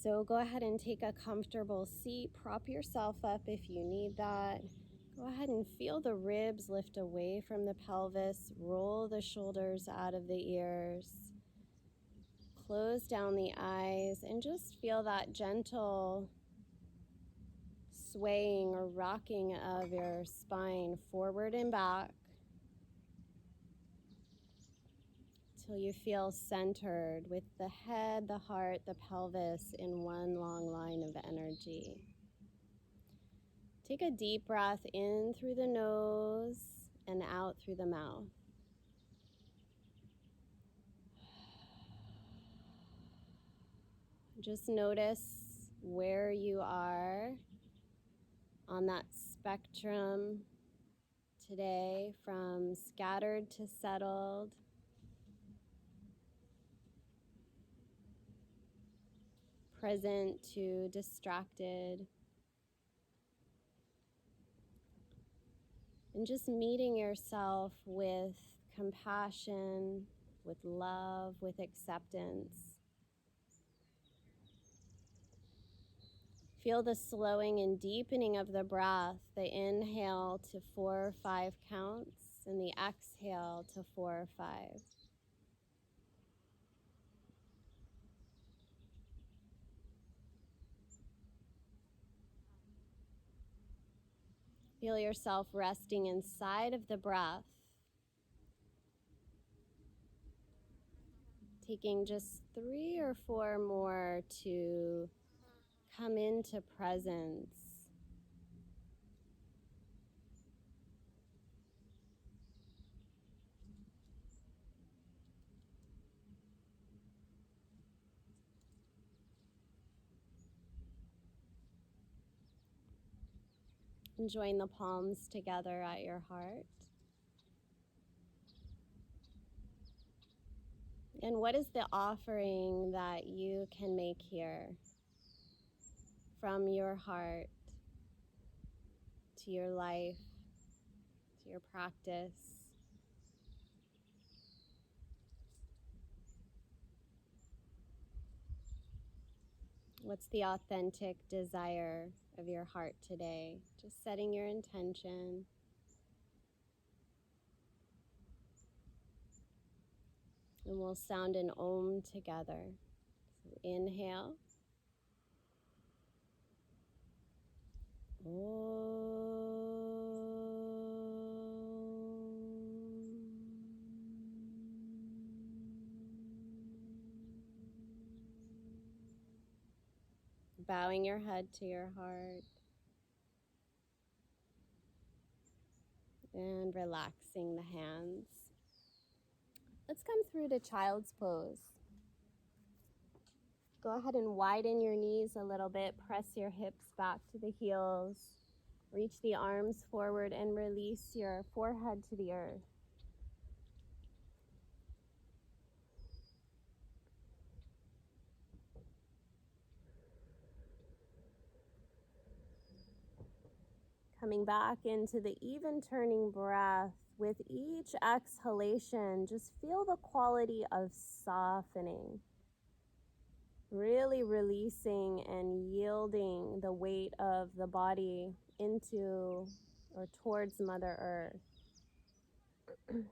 So go ahead and take a comfortable seat. Prop yourself up if you need that. Go ahead and feel the ribs lift away from the pelvis. Roll the shoulders out of the ears. Close down the eyes and just feel that gentle swaying or rocking of your spine forward and back till you feel centered with the head, the heart, the pelvis in one long line of energy. Take a deep breath in through the nose and out through the mouth. Just notice where you are on that spectrum today, from scattered to settled. Present to distracted. And just meeting yourself with compassion, with love, with acceptance. Feel the slowing and deepening of the breath, the inhale to 4 or 5 counts, and the exhale to 4 or 5. Feel yourself resting inside of the breath, taking just 3 or 4 more to come into presence. And join the palms together at your heart. And what is the offering that you can make here from your heart to your life, to your practice? What's the authentic desire of your heart today? Just setting your intention. And we'll sound an Om together. So inhale. Bowing your head to your heart. And relaxing the hands. Let's come through to child's pose. Go ahead and widen your knees a little bit. Press your hips back to the heels. Reach the arms forward and release your forehead to the earth. Coming back into the even turning breath. With each exhalation, just feel the quality of softening. Really releasing and yielding the weight of the body into or towards Mother Earth.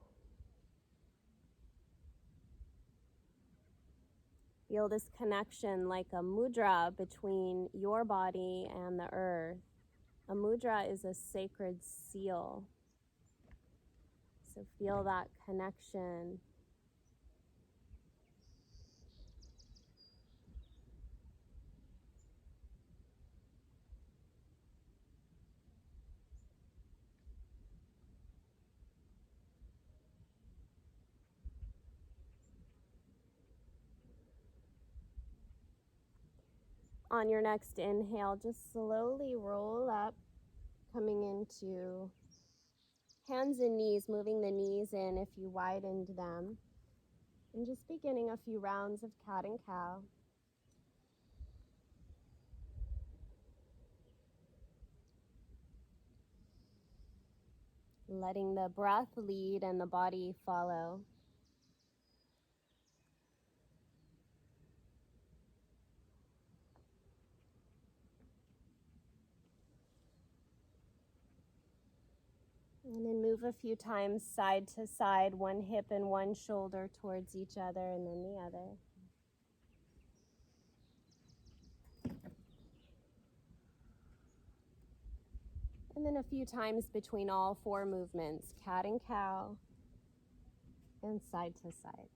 Feel this connection like a mudra between your body and the earth. A mudra is a sacred seal. So feel that connection. On your next inhale, just slowly roll up, coming into hands and knees, moving the knees in if you widened them. And just beginning a few rounds of cat and cow. Letting the breath lead and the body follow. And then move a few times side to side, one hip and one shoulder towards each other and then the other. And then a few times between all four movements, cat and cow, and side to side.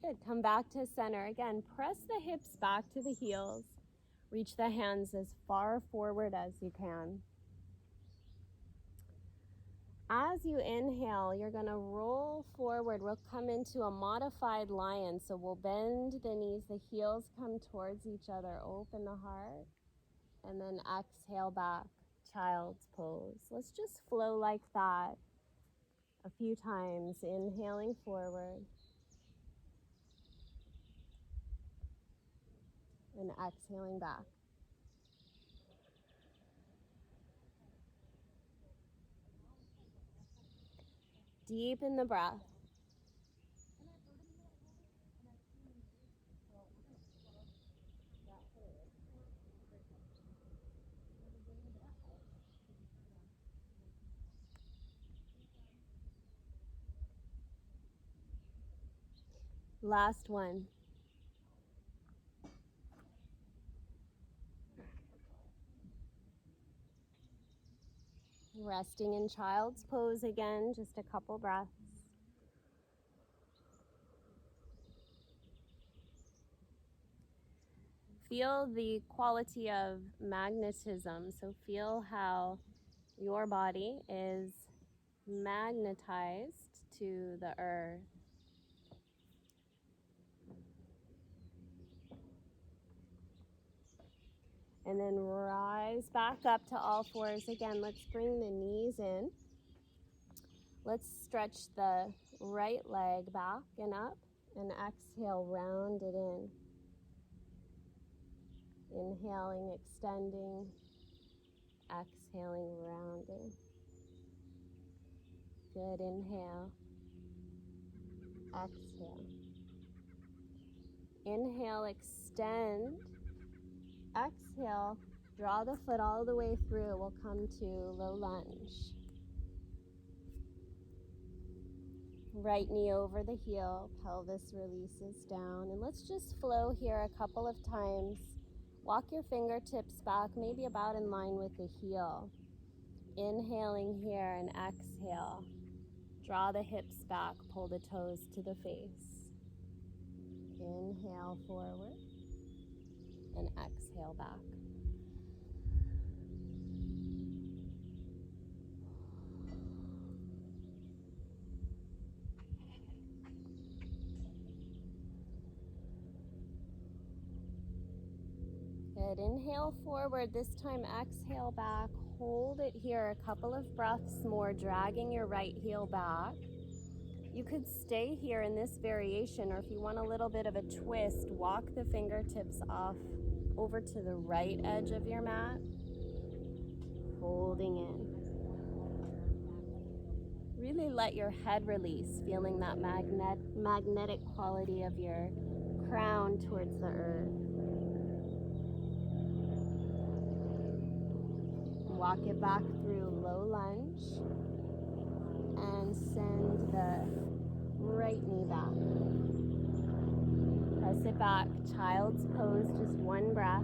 Good, come back to center. Again, press the hips back to the heels. Reach the hands as far forward as you can. As you inhale, you're going to roll forward. We'll come into a modified lion. So we'll bend the knees, the heels come towards each other. Open the heart. And then exhale back, child's pose. Let's just flow like that a few times. Inhaling forward. And exhaling back. Deepen the breath. Last one. Resting in child's pose again, just a couple breaths. Feel the quality of magnetism. So feel how your body is magnetized to the earth. And then rise back up to all fours. Again, let's bring the knees in. Let's stretch the right leg back and up. And exhale, round it in. Inhaling, extending. Exhaling, rounding. Good, inhale. Exhale. Inhale, extend. Exhale, draw the foot all the way through. We'll come to low lunge. Right knee over the heel, pelvis releases down. And let's just flow here a couple of times. Walk your fingertips back, maybe about in line with the heel. Inhaling here and exhale. Draw the hips back, pull the toes to the face. Inhale forward and exhale back. Good. Inhale forward. This time exhale back. Hold it here a couple of breaths more, dragging your right heel back. You could stay here in this variation, or if you want a little bit of a twist, walk the fingertips off over to the right edge of your mat. Holding in. Really let your head release, feeling that magnetic quality of your crown towards the earth. Walk it back through low lunge and send the right knee back. Press it back, child's pose, just one breath.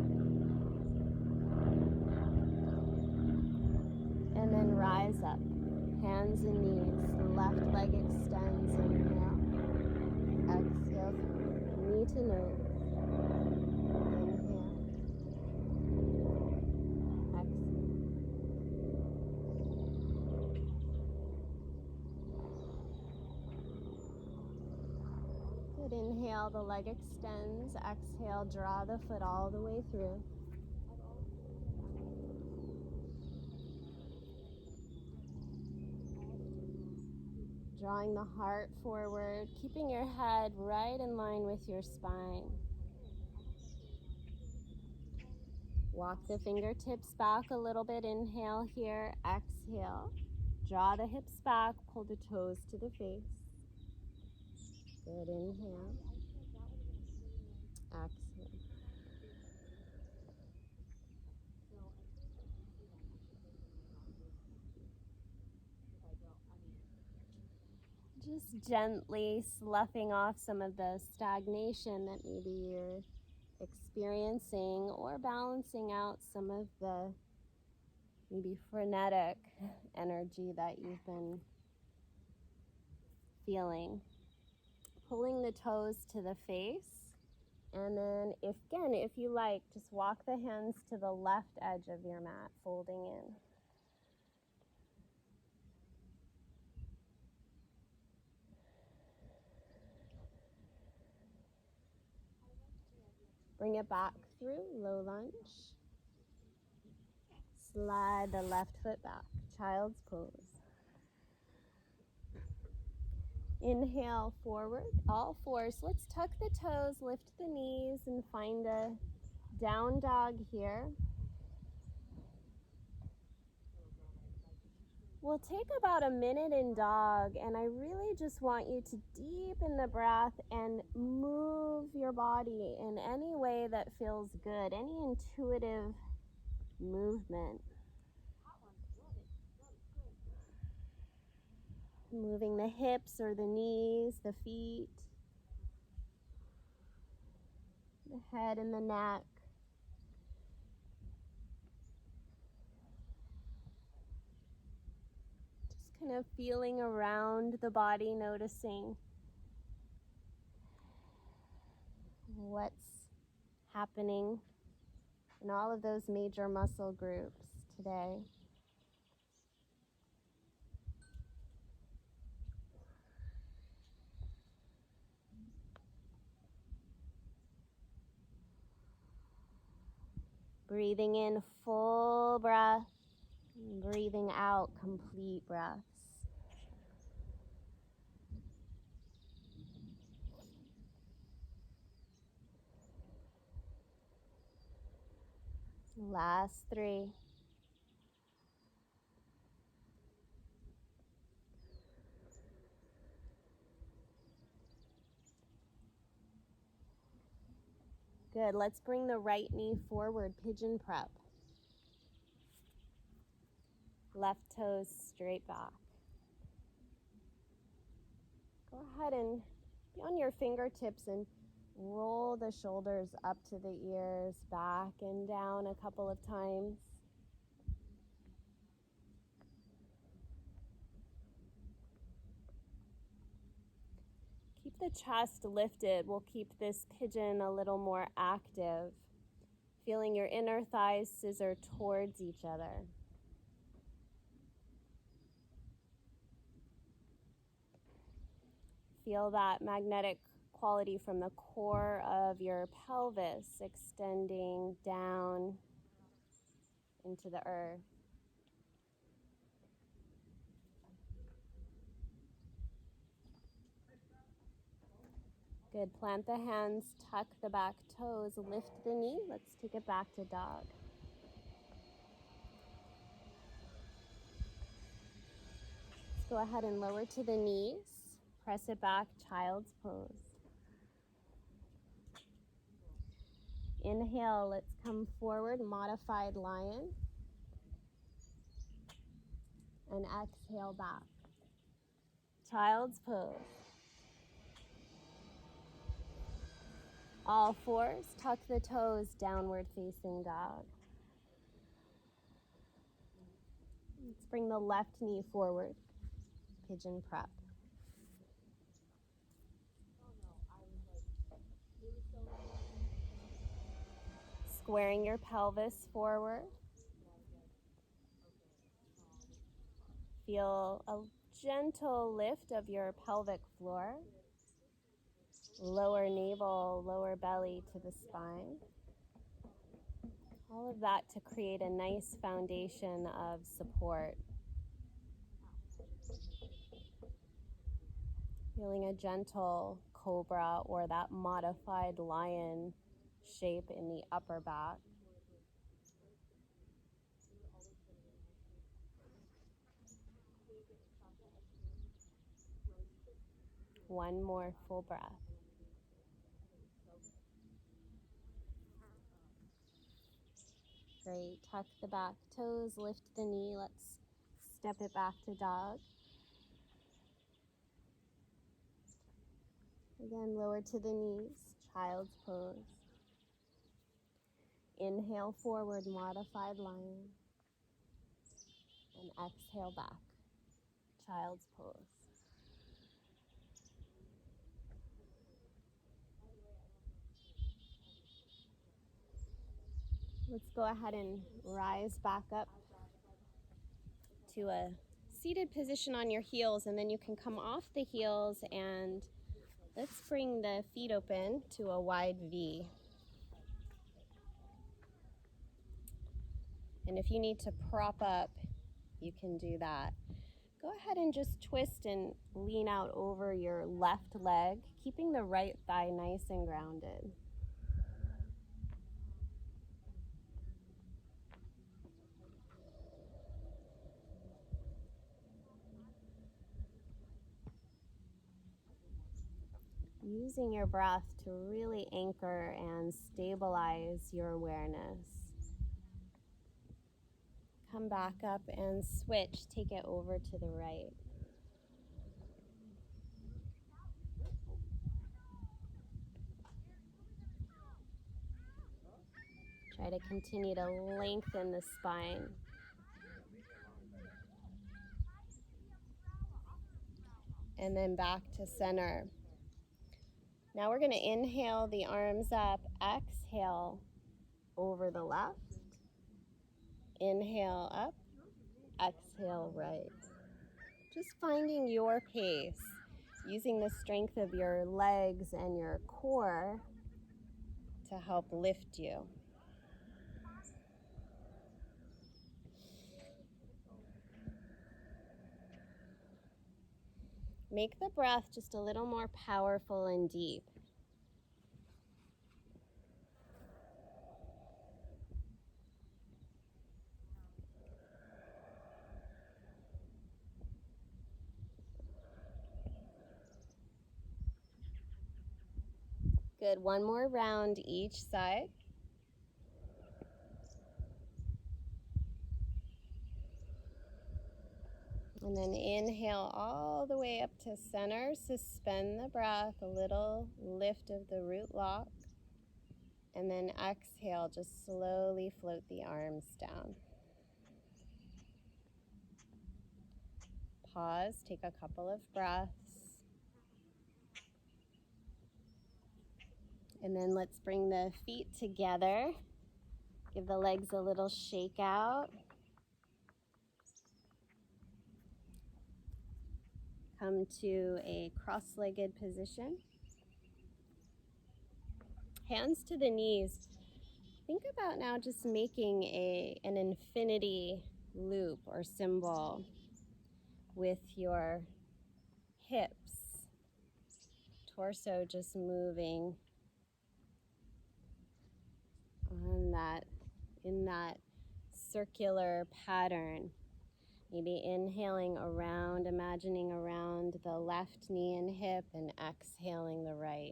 And then rise up, hands and knees, left leg extends, inhale. Exhale, knee to nose. Inhale. Exhale. Good, inhale, the leg extends. Exhale, draw the foot all the way through. Drawing the heart forward, keeping your head right in line with your spine. Walk the fingertips back a little bit. Inhale here. Exhale. Draw the hips back. Pull the toes to the face. Good. Inhale. Exhale. Just gently sloughing off some of the stagnation that maybe you're experiencing, or balancing out some of the maybe frenetic energy that you've been feeling. Pulling the toes to the face, and then if you like, just walk the hands to the left edge of your mat, folding in. Bring it back through, low lunge. Slide the left foot back, child's pose. Inhale forward, all fours. Let's tuck the toes, lift the knees, and find a down dog here. We'll take about a minute in dog, and I really just want you to deepen the breath and move your body in any way that feels good, any intuitive movement. Moving the hips or the knees, the feet, the head and the neck. Just kind of feeling around the body, noticing what's happening in all of those major muscle groups today. Breathing in full breath, and breathing out complete breaths. Last 3. Good. Let's bring the right knee forward, pigeon prep. Left toes straight back. Go ahead and be on your fingertips and roll the shoulders up to the ears, back and down a couple of times. Keep the chest lifted. We'll keep this pigeon a little more active. Feeling your inner thighs scissor towards each other. Feel that magnetic quality from the core of your pelvis extending down into the earth. Good. Plant the hands, tuck the back toes, lift the knee. Let's take it back to dog. Let's go ahead and lower to the knees. Press it back, child's pose. Inhale, let's come forward, modified lion. And exhale back. Child's pose. All fours, tuck the toes, downward facing dog. Let's bring the left knee forward, pigeon prep. Squaring your pelvis forward. Feel a gentle lift of your pelvic floor. Lower navel, lower belly to the spine. All of that to create a nice foundation of support. Feeling a gentle cobra or that modified lion shape in the upper back. One more full breath. Great. Tuck the back toes, lift the knee. Let's step it back to dog. Again, lower to the knees, child's pose. Inhale forward, modified lion. And exhale back, child's pose. Let's go ahead and rise back up to a seated position on your heels, and then you can come off the heels and let's bring the feet open to a wide V. And if you need to prop up, you can do that. Go ahead and just twist and lean out over your left leg, keeping the right thigh nice and grounded. Using your breath to really anchor and stabilize your awareness. Come back up and switch. Take it over to the right. Try to continue to lengthen the spine. And then back to center. Now we're going to inhale the arms up, exhale over the left. Inhale up, exhale right. Just finding your pace, using the strength of your legs and your core to help lift you. Make the breath just a little more powerful and deep. Good, one more round each side. And then inhale all the way up to center. Suspend the breath, a little lift of the root lock. And then exhale, just slowly float the arms down. Pause, take a couple of breaths. And then let's bring the feet together. Give the legs a little shake out. Come to a cross-legged position. Hands to the knees. Think about now just making an infinity loop or symbol with your hips. Torso just moving on that, in that circular pattern. Maybe inhaling around, imagining around the left knee and hip, and exhaling the right.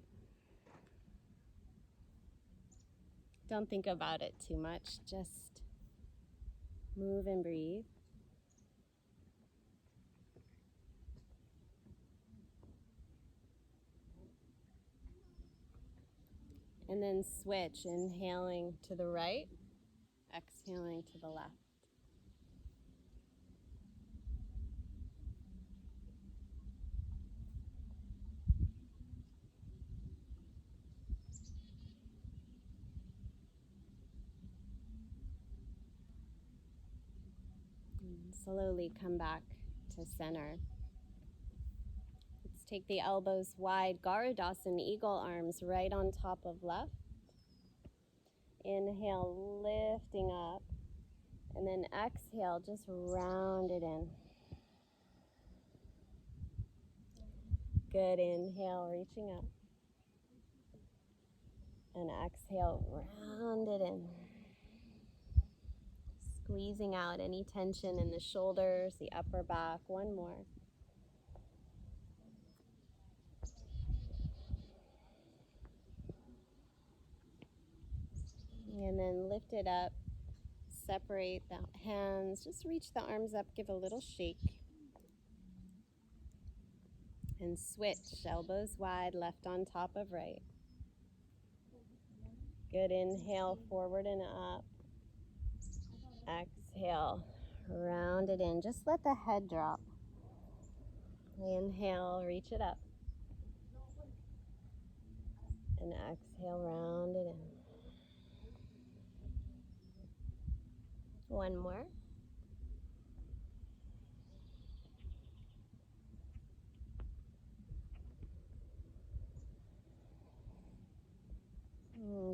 Don't think about it too much, just move and breathe. And then switch, inhaling to the right, exhaling to the left. And slowly come back to center. Let's take the elbows wide, Garudasana, eagle arms right on top of left. Inhale, lifting up. And then exhale, just round it in. Good, inhale, reaching up. And exhale, round it in. Squeezing out any tension in the shoulders, the upper back. One more. it up. Separate the hands. Just reach the arms up. Give a little shake. And switch. Elbows wide. Left on top of right. Good. Inhale. Forward and up. Exhale. Round it in. Just let the head drop. Inhale. Reach it up. And exhale. Round it in. One more.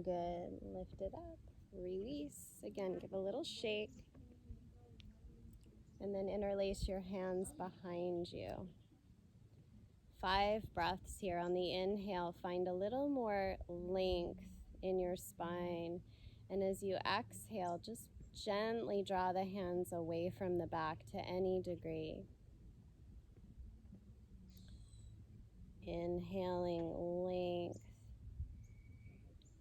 Good. Lift it up. Release. Again, give a little shake. And then interlace your hands behind you. 5 breaths here. On the inhale, find a little more length in your spine. And as you exhale, just gently draw the hands away from the back to any degree. Inhaling length.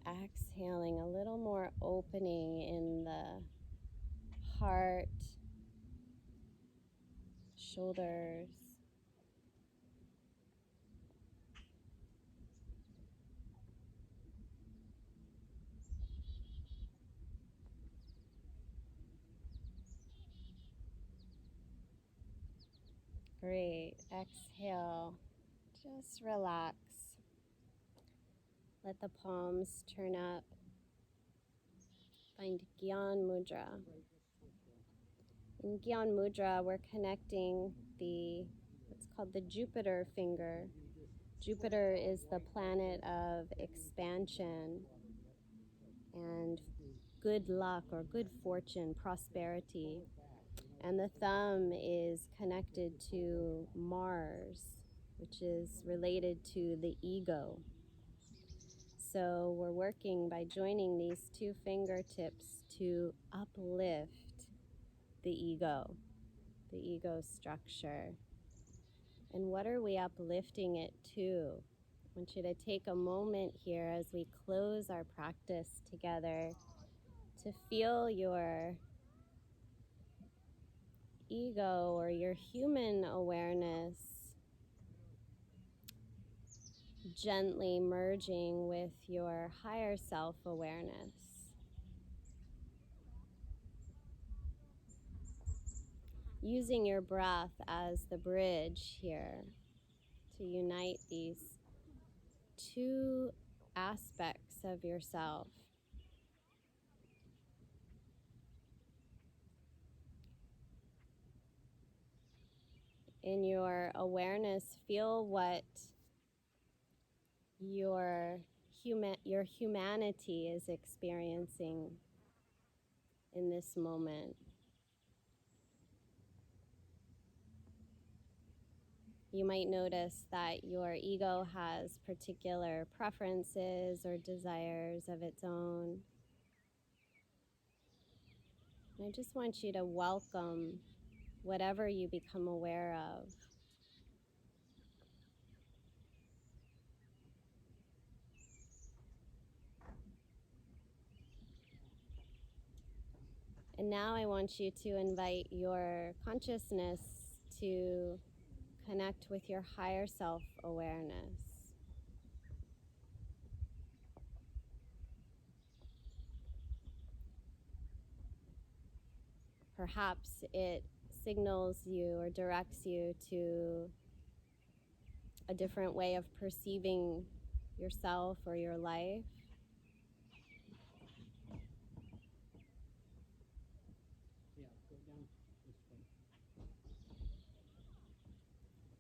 Exhaling a little more opening in the heart, shoulders. Great. Exhale. Just relax. Let the palms turn up. Find Gyan Mudra. In Gyan Mudra, we're connecting what's called the Jupiter finger. Jupiter is the planet of expansion and good luck or good fortune, prosperity. And the thumb is connected to Mars, which is related to the ego. So we're working by joining these 2 fingertips to uplift the ego structure. And what are we uplifting it to? I want you to take a moment here as we close our practice together to feel your ego or your human awareness gently merging with your higher self-awareness. Using your breath as the bridge here to unite these 2 aspects of yourself. In your awareness, feel what your humanity is experiencing in this moment. You might notice that your ego has particular preferences or desires of its own. And I just want you to welcome whatever you become aware of. And now I want you to invite your consciousness to connect with your higher self-awareness. Perhaps it signals you or directs you to a different way of perceiving yourself or your life.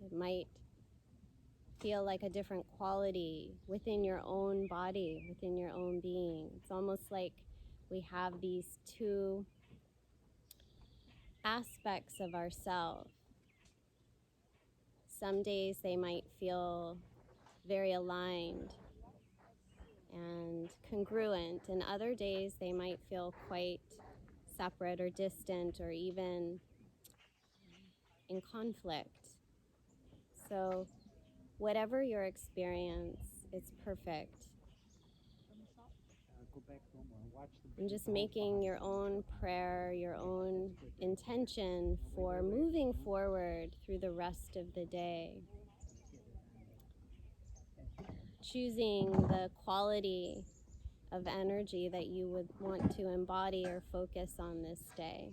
It might feel like a different quality within your own body, within your own being. It's almost like we have these 2 aspects of ourselves. Some days they might feel very aligned and congruent, and other days they might feel quite separate or distant or even in conflict. So whatever your experience, it's perfect. And just making your own prayer, your own intention for moving forward through the rest of the day. Choosing the quality of energy that you would want to embody or focus on this day.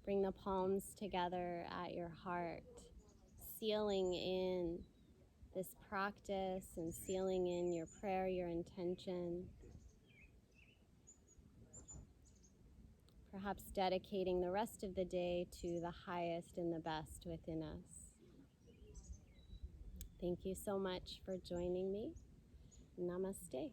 Bring the palms together at your heart, sealing in this practice and sealing in your prayer, your intention. Perhaps dedicating the rest of the day to the highest and the best within us. Thank you so much for joining me. Namaste.